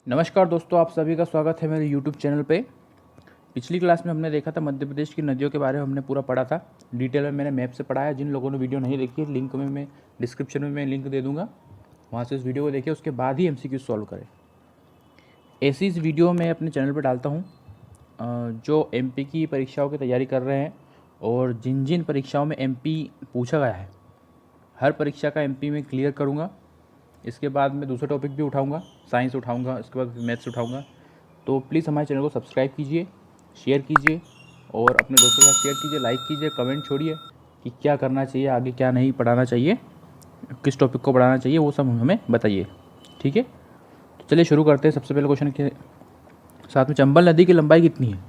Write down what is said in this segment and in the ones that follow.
नमस्कार दोस्तों, आप सभी का स्वागत है मेरे यूट्यूब चैनल पे। पिछली क्लास में हमने देखा था मध्य प्रदेश की नदियों के बारे में हमने पूरा पढ़ा था। डिटेल में मैंने मैप से पढ़ा है। जिन लोगों ने वीडियो नहीं देखी है, लिंक में मैं डिस्क्रिप्शन में मैं लिंक दे दूँगा, वहाँ से उस वीडियो को देखिए, उसके बाद ही MCQ सॉल्व करें। ऐसी इस वीडियो मैं अपने चैनल पर डालता हूँ जो MP की परीक्षाओं की तैयारी कर रहे हैं और जिन जिन परीक्षाओं में MP पूछा गया है, हर परीक्षा का MP में क्लियर करूँगा। इसके बाद मैं दूसरे टॉपिक भी उठाऊंगा, साइंस उठाऊंगा, इसके बाद मैथ्स उठाऊंगा। तो प्लीज़ हमारे चैनल को सब्सक्राइब कीजिए, शेयर कीजिए और अपने दोस्तों के साथ शेयर कीजिए, लाइक कीजिए, कमेंट छोड़िए कि क्या करना चाहिए आगे, क्या नहीं पढ़ाना चाहिए, किस टॉपिक को पढ़ाना चाहिए, वो सब हमें बताइए। ठीक है, तो चलिए शुरू करते हैं। सबसे पहले क्वेश्चन के साथ में, चंबल नदी की लंबाई कितनी है?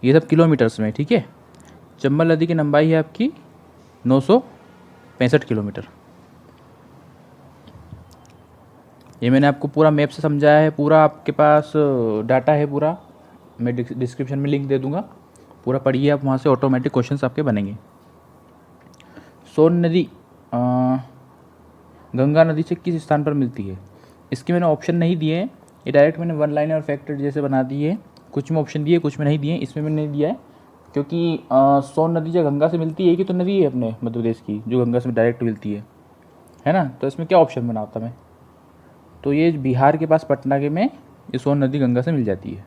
ये सब किलोमीटर्स में। ठीक है, चंबल नदी की लंबाई है आपकी 965 किलोमीटर। ये मैंने आपको पूरा मैप से समझाया है, पूरा आपके पास डाटा है पूरा। मैं डिस्क्रिप्शन में लिंक दे दूंगा, पूरा पढ़िए आप, वहाँ से ऑटोमेटिक क्वेश्चंस आपके बनेंगे। सोन नदी गंगा नदी से किस स्थान पर मिलती है? इसके मैंने ऑप्शन नहीं दिए हैं, ये डायरेक्ट मैंने वन लाइनर फैक्टर जैसे बना दिए। कुछ में ऑप्शन दिए, कुछ में नहीं दिए। इसमें मैंने नहीं दिया है क्योंकि सोन नदी जो गंगा से मिलती है, कि तो नदी है अपने मध्य प्रदेश की जो गंगा से डायरेक्ट मिलती है ना। तो इसमें क्या ऑप्शन बनाता मैं? तो ये बिहार के पास पटना के में ये सोन नदी गंगा से मिल जाती है।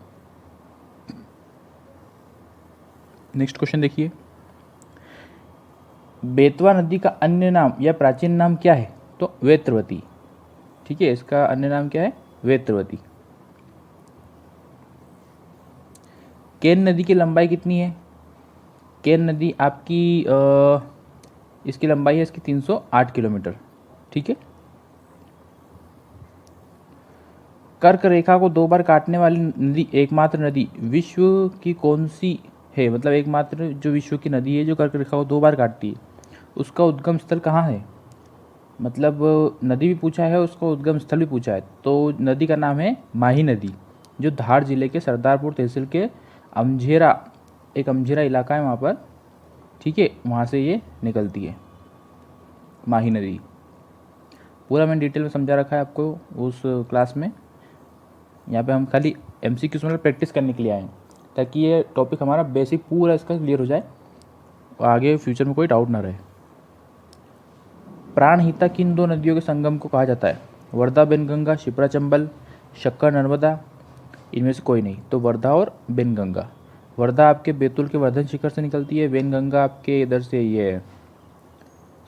नेक्स्ट क्वेश्चन देखिए, बेतवा नदी का अन्य नाम या प्राचीन नाम क्या है? तो वेत्रवती। ठीक है, इसका अन्य नाम क्या है? वेत्रवती। केन नदी की लंबाई कितनी है? केन नदी आपकी इसकी लंबाई है इसकी 308 किलोमीटर। ठीक है, कर्क रेखा को 2 बार काटने वाली नदी, एकमात्र नदी विश्व की कौन सी है? मतलब एकमात्र जो विश्व की नदी है जो कर्क रेखा को 2 बार काटती है, उसका उद्गम स्थल कहाँ है? मतलब नदी भी पूछा है, उसका उद्गम स्थल भी पूछा है। तो नदी का नाम है माही नदी, जो धार जिले के सरदारपुर तहसील के अमझेरा, एक अमझेरा इलाका है वहाँ पर। ठीक है, वहाँ से ये निकलती है माही नदी। पूरा मैंने डिटेल में समझा रखा है आपको उस क्लास में। यहाँ पे हम खाली MCQ में प्रैक्टिस करने के लिए आए हैं, ताकि ये टॉपिक हमारा बेसिक पूरा इसका क्लियर हो जाए और आगे फ्यूचर में कोई डाउट ना रहे। प्राणहिता किन 2 नदियों के संगम को कहा जाता है? वर्धा बेनगंगा, शिप्रा चंबल, शक्कर नर्मदा। इनमें से कोई नहीं, तो वर्धा और बेनगंगा। वर्धा आपके बैतूल के वर्धन शिखर से निकलती है, बेनगंगा आपके इधर से ये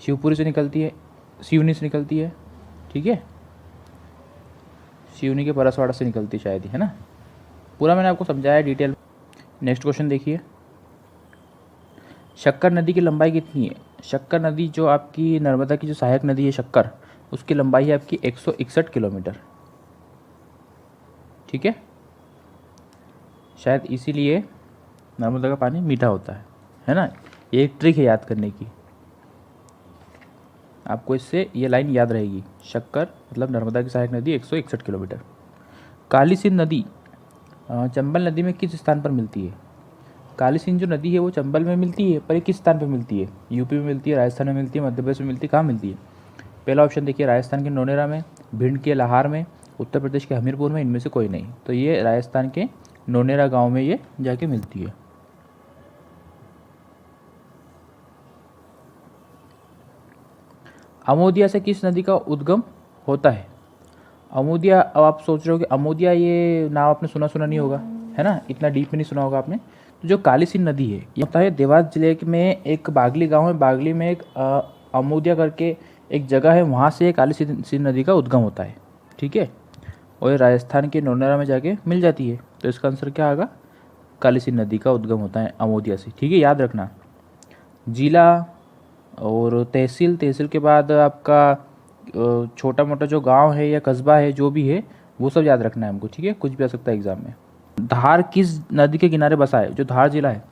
शिवपुरी से निकलती है, सिवनी से निकलती है। ठीक है, सिवनी के परसवाड़ा से निकलती शायद, है ना। पूरा मैंने आपको समझाया डिटेल। नेक्स्ट क्वेश्चन देखिए, शक्कर नदी की लंबाई कितनी है? शक्कर नदी जो आपकी नर्मदा की जो सहायक नदी है शक्कर, उसकी लंबाई है आपकी 161 किलोमीटर। ठीक है, शायद इसीलिए नर्मदा का पानी मीठा होता है ना। ये एक ट्रिक है याद करने की, आपको इससे ये लाइन याद रहेगी। शक्कर मतलब नर्मदा की सहायक नदी 161 किलोमीटर। काली सिंध नदी चंबल नदी में किस स्थान पर मिलती है? काली सिंध जो नदी है वो चंबल में मिलती है, पर ये किस स्थान पर मिलती है? यूपी में मिलती है, राजस्थान में मिलती है, मध्य प्रदेश में मिलती है, कहाँ मिलती है? पहला ऑप्शन देखिए, राजस्थान के नोनेरा में, भिंड के लाहार में, उत्तर प्रदेश के हमीरपुर में। इनमें से कोई नहीं, तो ये राजस्थान के नोनेरा गांव में ये जाके मिलती है। अमोदिया से किस नदी का उद्गम होता है? अमोदिया, अब आप सोच रहे हो कि अमोदिया ये नाम आपने सुना सुना नहीं होगा, है ना, इतना डीप में नहीं सुना होगा आपने। तो जो काली सिंध नदी है ये होता है देवास जिले में एक बागली गांव है, बागली में एक अमोदिया करके एक जगह है, वहाँ से काली सिंध नदी का उद्गम होता है। ठीक है, और ये राजस्थान के नौनेरा में जाके मिल जाती है। तो इसका आंसर क्या आएगा? काली सिंध नदी का उद्गम होता है अमोदिया से। ठीक है, याद रखना। जिला और तहसील, तहसील के बाद आपका छोटा मोटा जो गांव है या कस्बा है जो भी है, वो सब याद रखना है हमको। ठीक है, कुछ भी आ सकता है एग्जाम में। धार किस नदी के किनारे बसा है? जो धार जिला है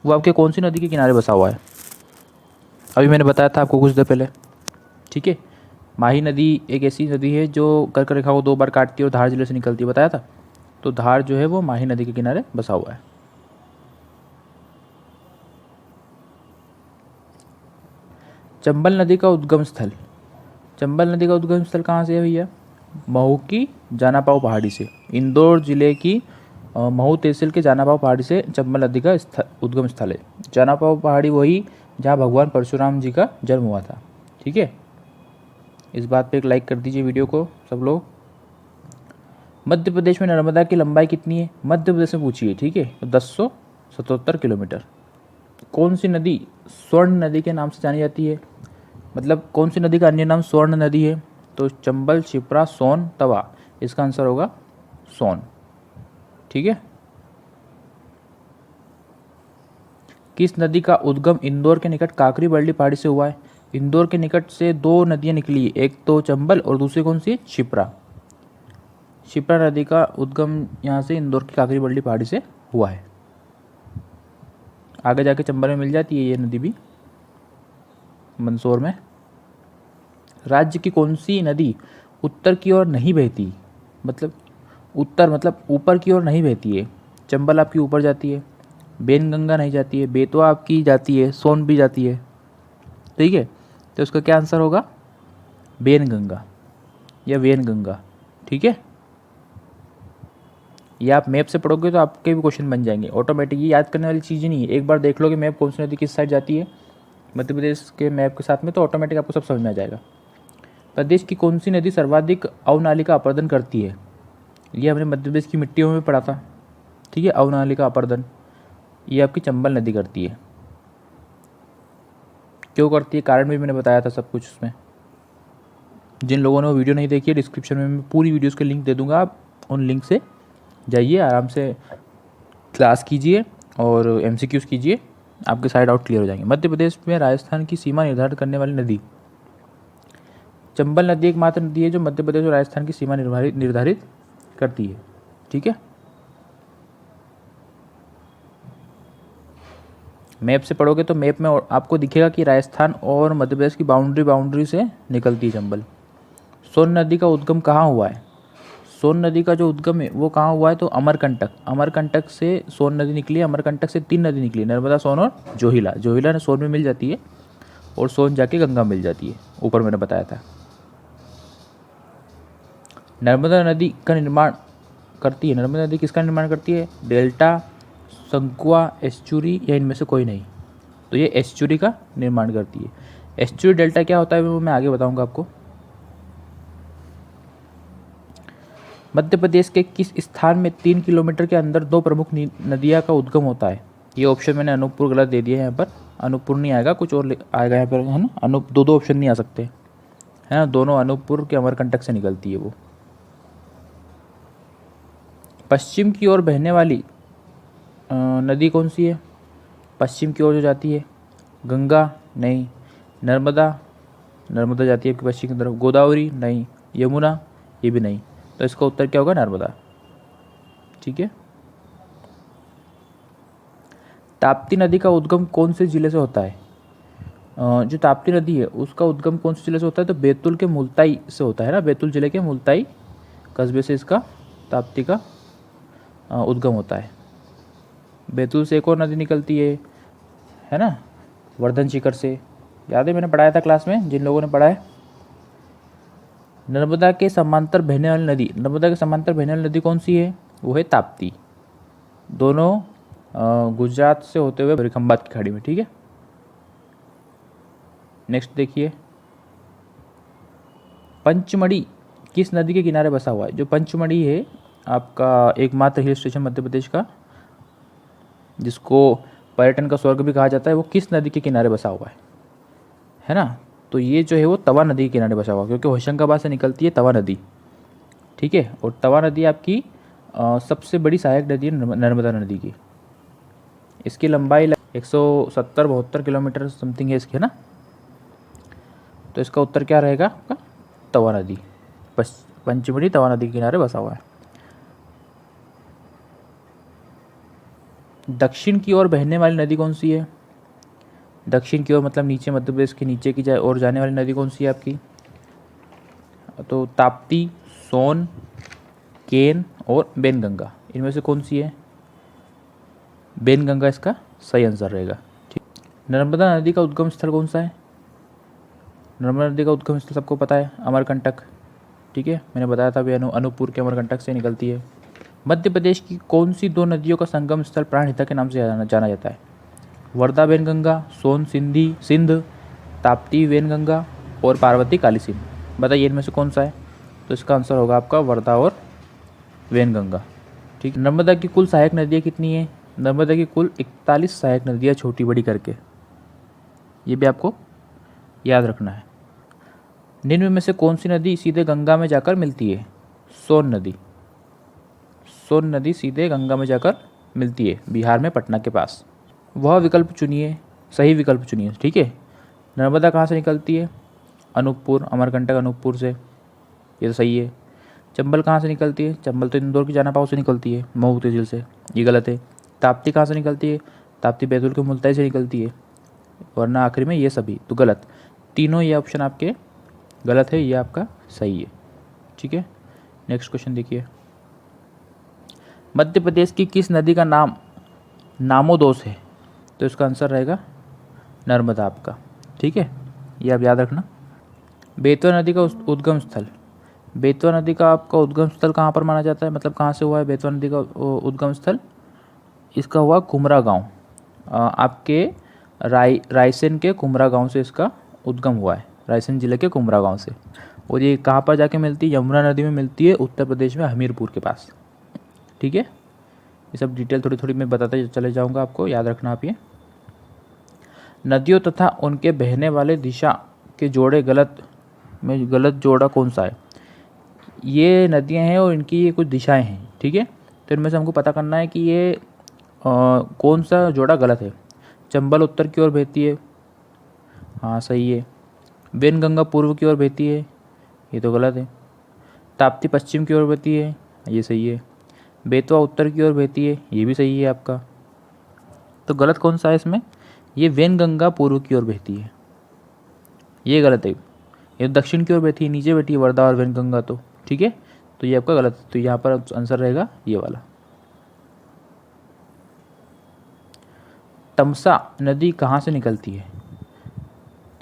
वो आपके कौन सी नदी के किनारे बसा हुआ है? अभी मैंने बताया था आपको कुछ देर पहले। ठीक है, माही नदी एक ऐसी नदी है जो कर्क रेखा को 2 बार काटती है और धार जिले से निकलती है, बताया था। तो धार जो है वो माही नदी के किनारे बसा हुआ है। चंबल नदी का उद्गम स्थल, चंबल नदी का उद्गम स्थल कहाँ से है भैया? महू की जानापाव पहाड़ी से। इंदौर जिले की महू तहसील के जानापाव पहाड़ी से चंबल नदी का उद्गम स्थल है। जानापाव पहाड़ी वही जहाँ भगवान परशुराम जी का जन्म हुआ था। ठीक है, इस बात पे एक लाइक कर दीजिए वीडियो को सब लोग। मध्य प्रदेश में नर्मदा की लंबाई कितनी है? मध्य प्रदेश में पूछिए, ठीक है, तो 1077 किलोमीटर। कौन सी नदी स्वर्ण नदी के नाम से जानी जाती है? मतलब कौन सी नदी का अन्य नाम स्वर्ण नदी है? तो चंबल, शिप्रा, सोन, तवा। इसका आंसर होगा सोन। ठीक है। किस नदी का उद्गम इंदौर के निकट काकरी बरली पहाड़ी से हुआ है? इंदौर के निकट से दो नदियां निकली, एक तो चंबल और दूसरी कौन सी? शिप्रा। शिप्रा नदी का उद्गम यहाँ से इंदौर की काकरी बरली पहाड़ी से हुआ है। आगे जाके चंबल में मिल जाती है ये नदी भी, मंदसौर में। राज्य की कौन सी नदी उत्तर की ओर नहीं बहती? मतलब उत्तर मतलब ऊपर की ओर नहीं बहती है। चंबल आपकी ऊपर जाती है, बेनगंगा नहीं जाती है, बेतवा आपकी जाती है, सोन भी जाती है। ठीक है, तो उसका क्या आंसर होगा? बेनगंगा या वेनगंगा। ठीक है, ये आप मैप से पढ़ोगे तो आपके भी क्वेश्चन बन जाएंगे ऑटोमेटिक। ये याद करने वाली चीज़ नहीं है, एक बार देख लोगे मैप कौन सी नदी किस साइड जाती है मध्य प्रदेश के मैप के साथ में, तो ऑटोमेटिक आपको सब समझ में आ जाएगा। प्रदेश की कौन सी नदी सर्वाधिक अवनालिका अपरदन करती है? ये हमने मध्य प्रदेश की मिट्टियों में पढ़ा था। ठीक है, अवनालिका अपरदन ये आपकी चंबल नदी करती है। क्यों करती है, कारण भी मैंने बताया था सब कुछ उसमें। जिन लोगों ने वो वीडियो नहीं देखी है, डिस्क्रिप्शन में मैं पूरी वीडियोज़ के लिंक दे दूँगा, आप उन लिंक से जाइए, आराम से क्लास कीजिए और MCQs कीजिए, आपके सारे डाउट क्लियर हो जाएंगे। मध्य प्रदेश में राजस्थान की सीमा निर्धारित करने वाली नदी? चंबल नदी एकमात्र नदी है जो मध्य प्रदेश और राजस्थान की सीमा निर्धारित करती है। ठीक है, मैप से पढ़ोगे तो मैप में आपको दिखेगा कि राजस्थान और मध्य प्रदेश की बाउंड्री से निकलती है चंबल। सोन नदी का उद्गम कहाँ हुआ है? सोन नदी का जो उद्गम है वो कहाँ हुआ है? तो अमरकंटक। अमरकंटक से सोन नदी निकली है। अमरकंटक से 3 नदी निकली, नर्मदा, सोन और जोहिला। जोहिला ने सोन में मिल जाती है और सोन जाके गंगा मिल जाती है, ऊपर मैंने बताया था। नर्मदा नदी का निर्माण करती है, नर्मदा नदी किसका निर्माण करती है? डेल्टा, संकुआ, एस्चुरी या इनमें से कोई नहीं? तो ये एस्चुरी का निर्माण करती है। एस्चुरी डेल्टा क्या होता है वो मैं आगे बताऊंगा आपको। मध्य प्रदेश के किस स्थान में 3 किलोमीटर के अंदर 2 प्रमुख नदियाँ का उद्गम होता है? ये ऑप्शन मैंने अनूपपुर गलत दे दिया है, यहाँ पर अनूपपुर नहीं आएगा, कुछ और आएगा यहाँ पर, है ना। दो ऑप्शन नहीं आ सकते, है ना। दोनों अनूपपुर के अमरकंटक से निकलती है वो। पश्चिम की ओर बहने वाली नदी कौन सी है? पश्चिम की ओर जो जाती है? गंगा नहीं। नर्मदा, नर्मदा जाती है आपकी पश्चिम की तरफ। गोदावरी नहीं। यमुना ये भी नहीं। तो इसका उत्तर क्या होगा? नर्मदा। ठीक है। ताप्ती नदी का उद्गम कौन से जिले से होता है? जो ताप्ती नदी है उसका उद्गम कौन से जिले से होता है? तो बैतूल के मुल्ताई से होता है ना। बैतूल जिले के मुल्ताई कस्बे से इसका ताप्ती का उद्गम होता है। बैतूल से एक और नदी निकलती है ना, वर्धन शिखर से। याद है, मैंने पढ़ाया था क्लास में, जिन लोगों ने पढ़ा है। नर्मदा के समांतर बहने वाली नदी, नर्मदा के समांतर बहने वाली नदी कौन सी है? वो है ताप्ती। दोनों गुजरात से होते हुए खंबात की खाड़ी में। ठीक है, नेक्स्ट देखिए, पंचमढ़ी किस नदी के किनारे बसा हुआ है? जो पंचमढ़ी है आपका एकमात्र हिल स्टेशन मध्य प्रदेश का, जिसको पर्यटन का स्वर्ग भी कहा जाता है, वो किस नदी के किनारे बसा हुआ है ना। तो ये जो है वो तवा नदी के किनारे बसा हुआ, क्योंकि होशंगाबाद से निकलती है तवा नदी। ठीक है, और तवा नदी आपकी सबसे बड़ी सहायक नदी है नर्मदा नदी की। इसकी लंबाई 170-72 किलोमीटर समथिंग है इसकी, है ना। तो इसका उत्तर क्या रहेगा आपका? तवा नदी। पंचमढ़ी तवा नदी के किनारे बसा हुआ है। दक्षिण की ओर बहने वाली नदी कौन सी है? दक्षिण की ओर मतलब नीचे, मध्य प्रदेश के नीचे की ओर जाने वाली नदी कौन सी है आपकी? तो ताप्ती, सोन, केन और बेनगंगा, इनमें से कौन सी है? बेनगंगा इसका सही आंसर रहेगा। ठीक, नर्मदा नदी का उद्गम स्थल कौन सा है? नर्मदा नदी का उद्गम स्थल सबको पता है, अमरकंटक। ठीक है, मैंने बताया था अभी अनूपपुर के अमरकंटक से निकलती है। मध्य प्रदेश की कौन सी 2 नदियों का संगम स्थल प्राणहिता के नाम से जाना जाता है? वर्धा वेनगंगा, सोन सिंधी सिंध, ताप्ती वेनगंगा और पार्वती काली सिंध। बताइए इनमें से कौन सा है? तो इसका आंसर होगा आपका वर्धा और वेनगंगा। ठीक, नर्मदा की कुल सहायक नदियाँ कितनी हैं? नर्मदा की कुल 41 सहायक नदियाँ छोटी बड़ी करके, ये भी आपको याद रखना है। निम्न में से कौन सी नदी सीधे गंगा में जाकर मिलती है? सोन नदी। सोन नदी सीधे गंगा में जाकर मिलती है बिहार में पटना के पास। वह विकल्प चुनिए, सही विकल्प चुनिए। ठीक है, नर्मदा कहाँ से निकलती है? अनूपपुर, अमरकंटक अनूपपुर से, ये तो सही है। चंबल कहाँ से निकलती है? चंबल तो इंदौर की जानापाव से निकलती है, मऊ तहसील से, ये गलत है। ताप्ती कहाँ से निकलती है? ताप्ती बैतूल के मुल्ताई से निकलती है, वरना आखिर में ये सभी तो गलत। तीनों ये ऑप्शन आपके गलत है, ये आपका सही है। ठीक है, नेक्स्ट क्वेश्चन देखिए। मध्य प्रदेश की किस नदी का नाम नामोदोष है? तो इसका आंसर रहेगा नर्मदा आपका। ठीक है, ये आप याद रखना। बेतवा नदी का उद्गम स्थल, बेतवा नदी का आपका उद्गम स्थल कहाँ पर माना जाता है? मतलब कहाँ से हुआ है बेतवा नदी का उद्गम स्थल? इसका हुआ कुमरा गांव, आपके रायसेन के कुमरा गांव से इसका उद्गम हुआ है, रायसेन जिले के कुमरा गांव से। और ये कहाँ पर जाके मिलती है? यमुना नदी में मिलती है, उत्तर प्रदेश में हमीरपुर के पास। ठीक है, ये सब डिटेल थोड़ी थोड़ी मैं बताते चले जाऊँगा, आपको याद रखना आप ये। नदियों तथा उनके बहने वाले दिशा के गलत जोड़ा कौन सा है? ये नदियाँ हैं और इनकी ये कुछ दिशाएं हैं। ठीक है, तो इनमें से हमको पता करना है कि ये कौन सा जोड़ा गलत है। चंबल उत्तर की ओर बहती है, हाँ सही है। वेनगंगा पूर्व की ओर बहती है, ये तो गलत है। ताप्ती पश्चिम की ओर बहती है, ये सही है। बेतवा उत्तर की ओर बहती है, ये भी सही है आपका। तो गलत कौन सा है इसमें? ये वेनगंगा पूर्व की ओर बहती है, ये गलत है। ये दक्षिण की ओर बहती है, नीचे बैठी है वर्धा और वेनगंगा तो। ठीक है, तो ये आपका गलत है, तो यहाँ पर आंसर रहेगा ये वाला। तमसा नदी कहाँ से निकलती है?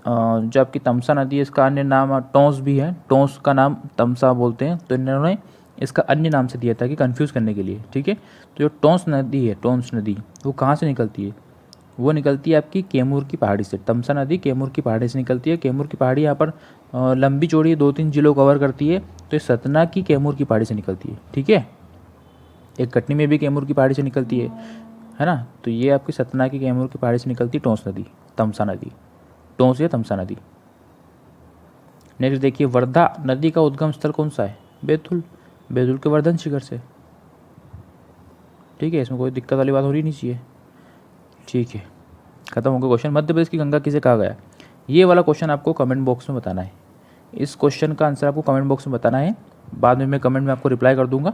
जो आपकी तमसा नदी है, इसका अन्य नाम टोंस भी है, टोंस का नाम तमसा बोलते हैं, तो इन्होंने इसका अन्य नाम से दिया था कि कंफ्यूज करने के लिए। ठीक है, तो जो टोंस नदी है, टोंस नदी, वो कहाँ से निकलती है? वो निकलती है आपकी कैमूर की पहाड़ी से। तमसा नदी कैमूर की पहाड़ी से निकलती है। कैमूर की पहाड़ी यहाँ पर लंबी चौड़ी 2-3 जिलों कवर करती है, तो ये सतना की कैमूर की पहाड़ी से निकलती है। ठीक है, एक कटनी में भी कैमूर की पहाड़ी से निकलती है ना। तो ये आपकी सतना की कैमूर की पहाड़ी से निकलती है टोंस नदी, तमसा नदी, टोंस या तमसा नदी। नेक्स्ट देखिए, वर्धा नदी का उद्गम स्थल कौन सा है? बैतूल, बैतूल के वर्धन शिखर से। ठीक है, इसमें कोई दिक्कत वाली बात हो रही नहीं चाहिए। ठीक है, खत्म हो गया क्वेश्चन। मध्य प्रदेश की गंगा किसे कहा गया? ये वाला क्वेश्चन आपको कमेंट बॉक्स में बताना है। इस क्वेश्चन का आंसर आपको कमेंट बॉक्स में बताना है, बाद में मैं कमेंट में आपको रिप्लाई कर दूंगा।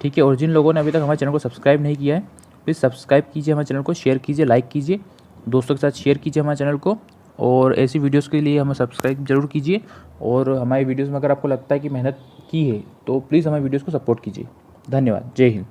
ठीक है, और जिन लोगों ने अभी तक हमारे चैनल को सब्सक्राइब नहीं किया है, प्लीज़ सब्सक्राइब कीजिए हमारे चैनल को, शेयर कीजिए, लाइक कीजिए, दोस्तों के साथ शेयर कीजिए हमारे चैनल को। और ऐसी वीडियोस के लिए हमें सब्सक्राइब जरूर कीजिए। और हमारी वीडियोस में अगर आपको लगता है कि मेहनत की है, तो प्लीज़ हमारी वीडियोस को सपोर्ट कीजिए। धन्यवाद, जय हिंद।